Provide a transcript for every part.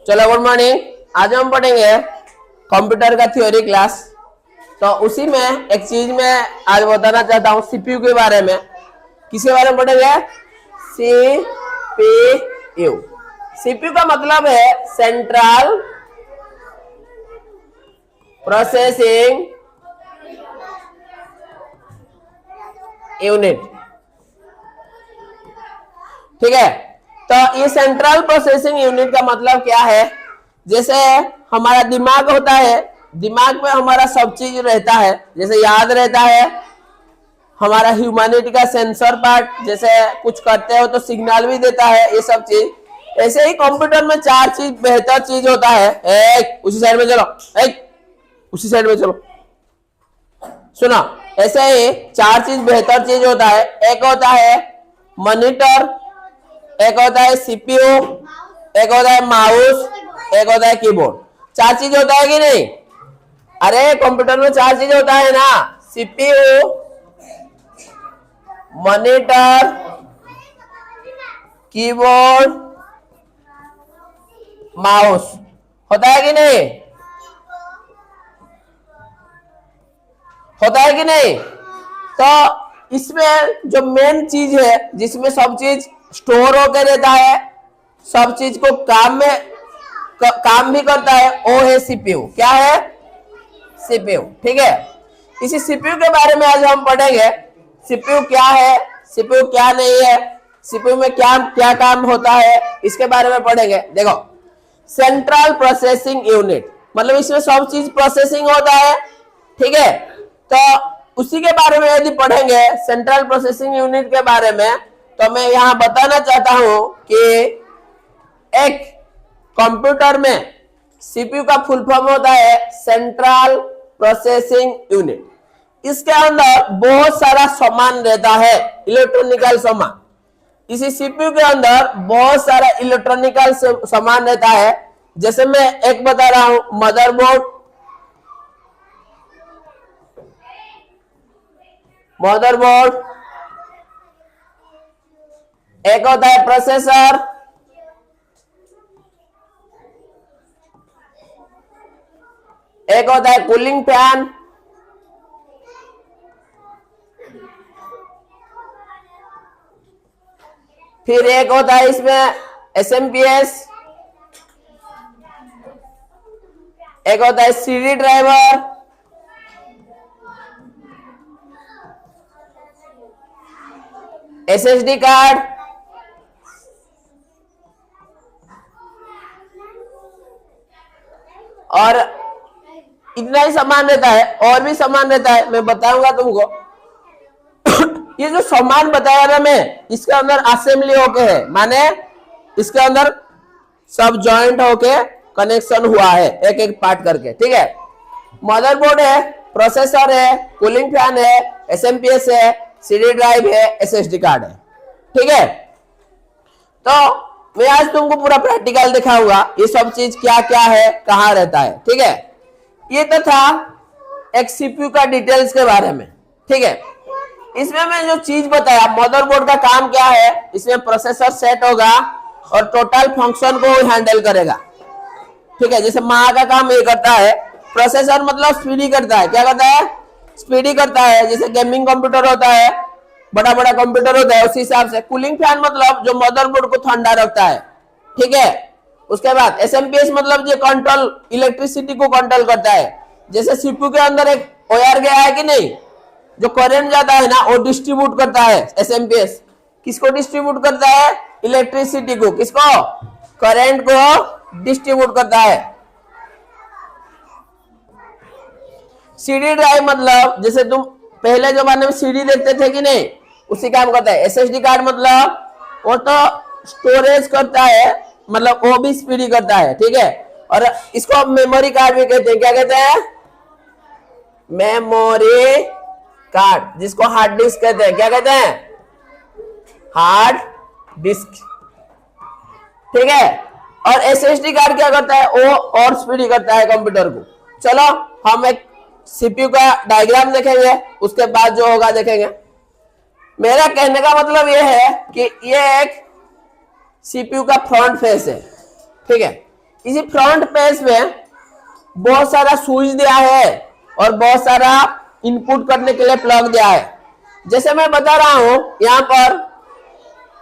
चलो good morning. आज हम पढ़ेंगे कंप्यूटर का थ्योरी क्लास। तो उसी में एक चीज मैं आज बताना चाहता हूँ सीपीयू के बारे में। किसके बारे में पढ़ेंगे? सीपीयू। सीपीयू का मतलब है सेंट्रल प्रोसेसिंग यूनिट। ठीक है, तो ये सेंट्रल प्रोसेसिंग यूनिट का मतलब क्या है? जैसे हमारा दिमाग होता है, दिमाग में हमारा सब चीज रहता है, जैसे याद रहता है, हमारा ह्यूमैनिटी का सेंसर पार्ट, जैसे कुछ करते हो तो सिग्नल भी देता है, ये सब चीज। ऐसे ही कंप्यूटर में चार चीज बेहतर चीज होता है। एक उसी साइड में चलो, एक उसी साइड में चलो, सुना। ऐसे ही चार चीज बेहतर चीज होता है। एक होता है मॉनिटर, एक होता है सीपीयू, एक होता है माउस, एक होता है कीबोर्ड। चार चीज होता है कि नहीं? अरे कंप्यूटर में चार चीज होता है ना, सीपीयू, मॉनिटर, कीबोर्ड, माउस। होता है कि नहीं? होता है कि नहीं? तो इसमें जो मेन चीज है, जिसमें सब चीज स्टोर होकर रहता है, सब चीज को काम भी करता है, वो है सीपीयू। क्या है? सीपीयू। ठीक है, इसी सीपीयू के बारे में आज हम पढ़ेंगे। सीपीयू क्या है, सीपीयू क्या नहीं है, सीपीयू में क्या क्या काम होता है, इसके बारे में पढ़ेंगे। देखो, सेंट्रल प्रोसेसिंग यूनिट मतलब इसमें सब चीज प्रोसेसिंग होता है। ठीक है, तो उसी के बारे में यदि पढ़ेंगे सेंट्रल प्रोसेसिंग यूनिट के बारे में, तो मैं यहां बताना चाहता हूं कि एक कंप्यूटर में सीपीयू का फुल फॉर्म होता है सेंट्रल प्रोसेसिंग यूनिट। इसके अंदर बहुत सारा सामान रहता है, इलेक्ट्रॉनिकल सामान। इसी सीपीयू के अंदर बहुत सारा इलेक्ट्रॉनिकल सामान रहता है। जैसे मैं एक बता रहा हूं, मदरबोर्ड, मदरबोर्ड, एक होता है प्रोसेसर, एक होता है कूलिंग फैन, फिर एक होता है इसमें एसएमपीएस, एक होता है सीडी ड्राइवर, एसएसडी कार्ड, और इतना ही सामान रहता है। और भी सामान रहता है, मैं बताऊंगा तुमको। ये जो सामान बताया ना मैं, इसके अंदर असेंबली होके है, माने इसके अंदर सब जॉइंट होके कनेक्शन हुआ है एक एक पार्ट करके। ठीक है, मदरबोर्ड है, प्रोसेसर है, कूलिंग फैन है, एसएमपीएस है, सीडी ड्राइव है, एसएसडी कार्ड है। ठीक है, तो मैं आज तुमको पूरा प्रैक्टिकल दिखाऊंगा ये सब चीज क्या क्या है, कहाँ रहता है। ठीक है, ये तो था एक सीपीयू का डिटेल्स के बारे में। ठीक है, इसमें मैं जो चीज बताया, मदरबोर्ड का काम क्या है, इसमें प्रोसेसर सेट होगा और टोटल फंक्शन को हैंडल करेगा। ठीक है, जैसे माँ का काम ये करता है, प्रोसेसर मतलब स्पीडी करता है। क्या करता है? स्पीडी करता है। जैसे गेमिंग कंप्यूटर होता है, बड़ा बड़ा कंप्यूटर होता है, उसी हिसाब से। कूलिंग फैन मतलब जो मदरबोर्ड को ठंडा रखता है। ठीक है, उसके बाद एसएमपीएस मतलब जो कंट्रोल, इलेक्ट्रिसिटी को कंट्रोल करता है। जैसे सीपीयू के अंदर एक वायर गया है कि नहीं, जो करंट जाता है ना, वो डिस्ट्रीब्यूट करता है एसएमपीएस। किसको डिस्ट्रीब्यूट करता है? इलेक्ट्रिसिटी को। किसको? करंट को डिस्ट्रीब्यूट करता है। सीडी ड्राइव मतलब जैसे तुम पहले जमाने में सीडी देखते थे कि नहीं, उसी काम करता है। एसएसडी कार्ड मतलब वो तो स्टोरेज करता है, मतलब वो भी स्पीडी करता है। ठीक है, और इसको मेमोरी कार्ड भी कहते हैं। क्या कहते हैं? मेमोरी कार्ड, जिसको हार्ड डिस्क कहते हैं। क्या कहते हैं? Hard disk. ठीक है, और एसएसडी कार्ड क्या करता है? वो और स्पीडी करता है कंप्यूटर को। चलो हम एक सीपीयू का डायग्राम देखेंगे, उसके बाद जो होगा देखेंगे। मेरा कहने का मतलब यह है कि ये एक सीपीयू का फ्रंट फेस है। ठीक है, इसी फ्रंट पेज में बहुत सारा स्विच दिया है और बहुत सारा इनपुट करने के लिए प्लग दिया है। जैसे मैं बता रहा हूं यहां पर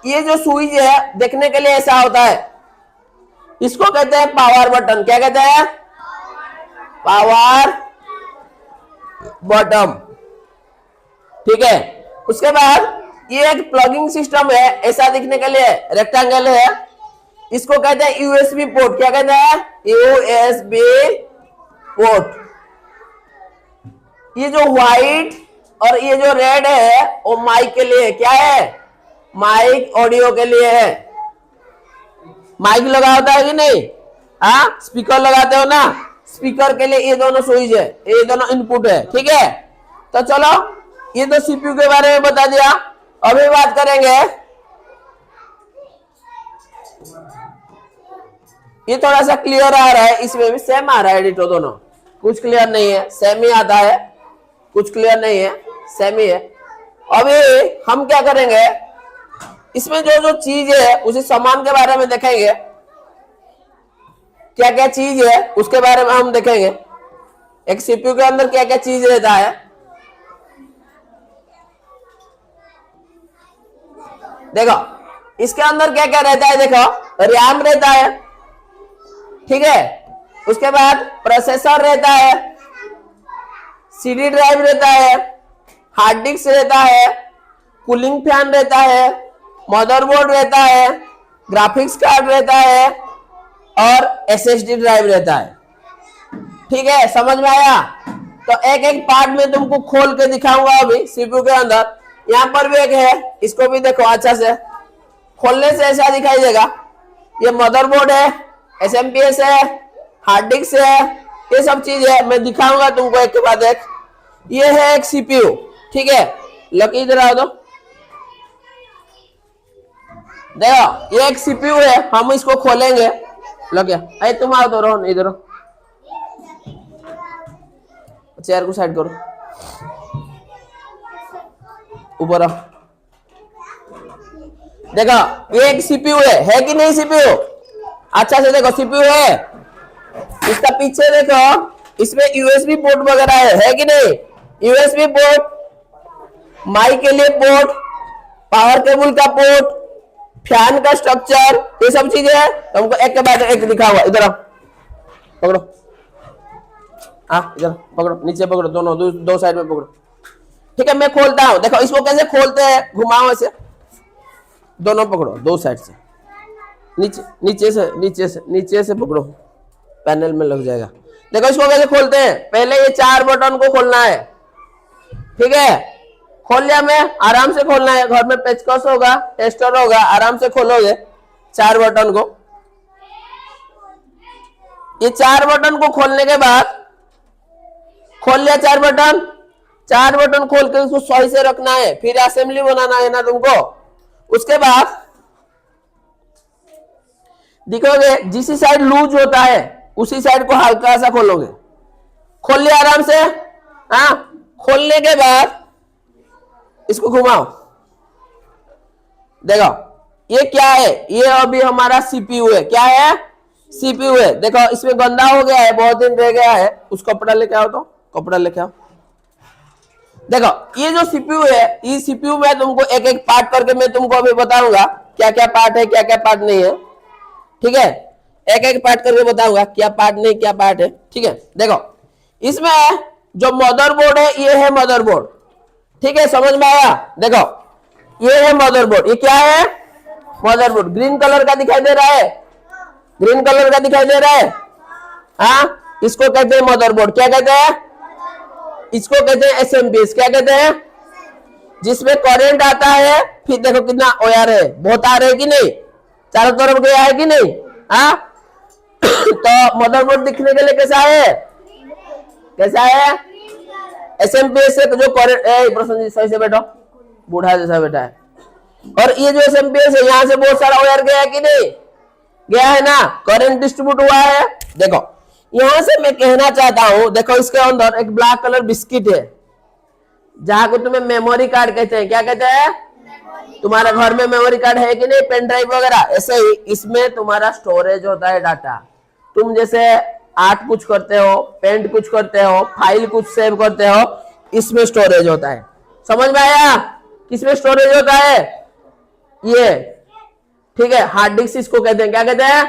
ये जो स्विच है देखने के लिए ऐसा होता है, इसको कहते हैं पावर बटन। क्या कहते हैं? Power button. ठीक है, उसके बाद ये एक प्लगिंग सिस्टम है, ऐसा दिखने के लिए रेक्टेंगल है, इसको कहते हैं यूएसबी पोर्ट। क्या कहते हैं? USB port. ये जो व्हाइट और ये जो रेड है वो माइक के लिए। क्या है? माइक ऑडियो के लिए है। माइक लगा होता है कि नहीं? हाँ, स्पीकर लगाते हो ना, स्पीकर के लिए ये दोनों स्विच है, ये दोनों इनपुट है। ठीक है, तो चलो ये तो सीपीयू के बारे में बता दिया। अभी बात करेंगे, ये थोड़ा सा क्लियर आ रहा है, इसमें भी सेम आ रहा है एडिटो, दोनों कुछ क्लियर नहीं है, सेम ही आता है, कुछ क्लियर नहीं है, सेम ही है। अभी हम क्या करेंगे, इसमें जो जो चीज है उसी सामान के बारे में देखेंगे, क्या क्या चीज है उसके बारे में हम देखेंगे। एक सीपीयू के अंदर क्या क्या चीज रहता है। देखो इसके अंदर क्या क्या रहता है, देखो रैम रहता है, ठीक है, उसके बाद प्रोसेसर रहता है, सीडी ड्राइव रहता है, हार्ड डिस्क रहता है, कूलिंग फैन रहता है, मदरबोर्ड रहता है, ग्राफिक्स कार्ड रहता है और एसएसडी ड्राइव रहता है। ठीक है, समझ में आया? तो एक एक पार्ट में तुमको खोल के दिखाऊंगा अभी सीपीयू के अंदर। यहाँ पर भी एक है, इसको भी देखो अच्छा से, खोलने से ऐसा दिखाई देगा। ये मदरबोर्ड है, एसएमपीएस है, हार्ड डिस्क है, ये सब चीज है, मैं दिखाऊंगा तुमको एक के बाद एक। ये है एक सीपीयू, ठीक है, लकी इधर आओ तो। देखो ये एक सीपीयू है, हम इसको खोलेंगे। लगे अरे तुम आओ तो, रहो इधर, चेयर को साइड करो, ऊपर आओ। देखो ये एक सीपीयू है कि नहीं? सीपीयू अच्छा से देखो, सीपीयू है। इसका पीछे देखो, इसमें यूएसबी पोर्ट वगैरह है कि नहीं? यूएसबी पोर्ट, माइक के लिए पोर्ट, पावर केबल का पोर्ट, फैन का स्ट्रक्चर, ये सब चीजें है। तुमको एक के बाद एक दिखा हुआ। इधर आओ, पकड़ो, हाँ इधर पकड़ो, नीचे पकड़ो, दोनों दो साइड में पकड़ो। ठीक है, मैं खोलता हूं, देखो इसको कैसे खोलते हैं, घुमाओ ऐसे, दोनों पकड़ो, दो साइड से, नीचे से पकड़ो, पैनल में लग जाएगा। देखो इसको कैसे खोलते हैं, पहले ये 4 बटन को खोलना है। ठीक है, खोल लिया मैं, आराम से खोलना है, घर में पेचकस होगा, टेस्टर होगा, आराम से खोलोगे 4 बटन को। ये 4 बटन को खोलने के बाद, खोल लिया 4 बटन खोल के उसको सही से रखना है, फिर असेंबली बनाना है ना तुमको। उसके बाद दिखोगे जिस साइड लूज होता है उसी साइड को हल्का सा खोलोगे। खोल लिया आराम से, हाँ, खोलने के बाद इसको घुमाओ। देखो ये क्या है, ये अभी हमारा सीपीयू है। क्या है? सीपीयू है। देखो इसमें गंदा हो गया है, बहुत दिन रह गया है, उस कपड़ा लेके आओ, तो कपड़ा लेके आओ। देखो ये जो सीपीयू है, इस सीपीयू में तुमको एक एक पार्ट करके मैं तुमको अभी बताऊंगा क्या क्या पार्ट है, क्या क्या पार्ट नहीं है। ठीक है, एक एक पार्ट करके बताऊंगा क्या पार्ट नहीं, क्या पार्ट है। ठीक है, देखो इसमें जो मदरबोर्ड है, ये है मदरबोर्ड। ठीक है, समझ में आया? देखो ये है मदरबोर्ड। ये क्या है? मदरबोर्ड। ग्रीन कलर का दिखाई दे रहा है, ग्रीन कलर का दिखाई दे रहा है, हाँ, इसको कहते हैं मदरबोर्ड। क्या कहते हैं? इसको कहते हैं एसएमपीएस। क्या कहते हैं? जिसमें करंट आता है, फिर देखो कितना वायर है, बहुत आ रहे है कि नहीं, चारों तरफ गया है कि नहीं, हाँ। तो मदरबोर्ड दिखने के लिए कैसा है, कैसा है? एसएमपीएस से जो करंट, प्रसन्न जी सही से बैठो, बूढ़ा जैसा बैठा है। और ये जो एसएमपीएस है, यहाँ से बहुत सारा वायर गया है कि नहीं, गया है ना, करंट डिस्ट्रीब्यूट हुआ है। देखो यहां से मैं कहना चाहता हूं, देखो इसके अंदर एक ब्लैक कलर बिस्किट है, जहां को तुम्हें मेमोरी कार्ड कहते हैं। क्या कहते हैं? तुम्हारे घर में मेमोरी कार्ड है कि नहीं, पेन ड्राइव वगैरह, ऐसे ही इसमें तुम्हारा स्टोरेज होता है डाटा। तुम जैसे आर्ट कुछ करते हो, पेंट कुछ करते हो, फाइल कुछ सेव करते हो, इसमें स्टोरेज होता है। समझ में आया? किसमें स्टोरेज होता है? ये, ठीक है। हार्ड डिस्क इसको कहते हैं, क्या कहते हैं?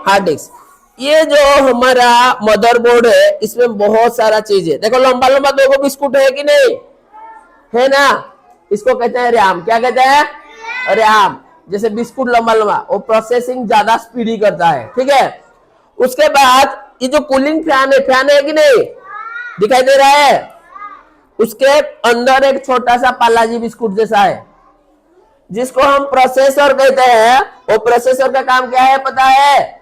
Hard disk. ये जो हमारा मदरबोर्ड है, इसमें बहुत सारा चीज है। देखो लंबा लंबा दो बिस्कुट है कि नहीं है ना, इसको कहते हैं रैम। क्या कहते हैं? रैम। जैसे बिस्कुट लंबा लंबा, वो प्रोसेसिंग ज्यादा स्पीडी करता है, ठीक है। उसके बाद ये जो कूलिंग फैन है कि नहीं, दिखाई दे रहा है, उसके अंदर एक छोटा सा पालाजी बिस्कुट जैसा है, जिसको हम प्रोसेसर कहते हैं। वो प्रोसेसर का काम क्या है पता है?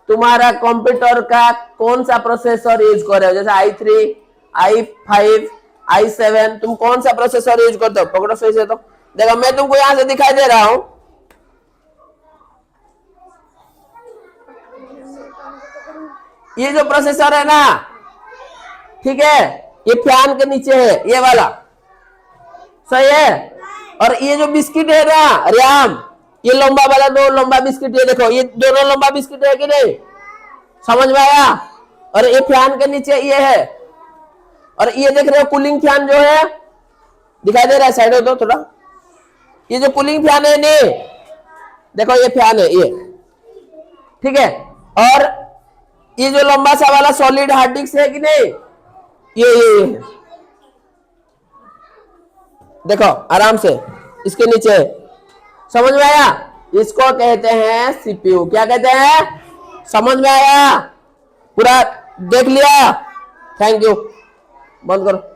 तुम्हारा कंप्यूटर का कौन सा प्रोसेसर यूज कर रहे हो, जैसे i3, i5, i7, तुम कौन सा प्रोसेसर यूज करते हो? पकड़ो सही से। तो देखो मैं तुमको यहां से दिखाई दे रहा हूं, ये जो प्रोसेसर है ना, ठीक है, ये फैन के नीचे है, ये वाला, सही है। और ये जो बिस्किट है ना रैम, ये लंबा वाला, दो लंबा बिस्किट, ये देखो, ये दोनों लंबा बिस्किट है कि नहीं? समझ में आया? और ये फैन के नीचे ये है। और ये देख रहे हो कूलिंग फैन जो है, दिखाई दे रहा है? साइड हो दो थोड़ा। ये जो कूलिंग फैन है नहीं, देखो ये फैन है ये, ठीक है। और ये जो लंबा सा वाला सॉलिड हार्ड डिस्क है कि नहीं, ये देखो आराम से इसके नीचे, समझ में आया? इसको कहते हैं सीपीयू। क्या कहते हैं? समझ में आया? पूरा देख लिया? Thank you. बंद करो।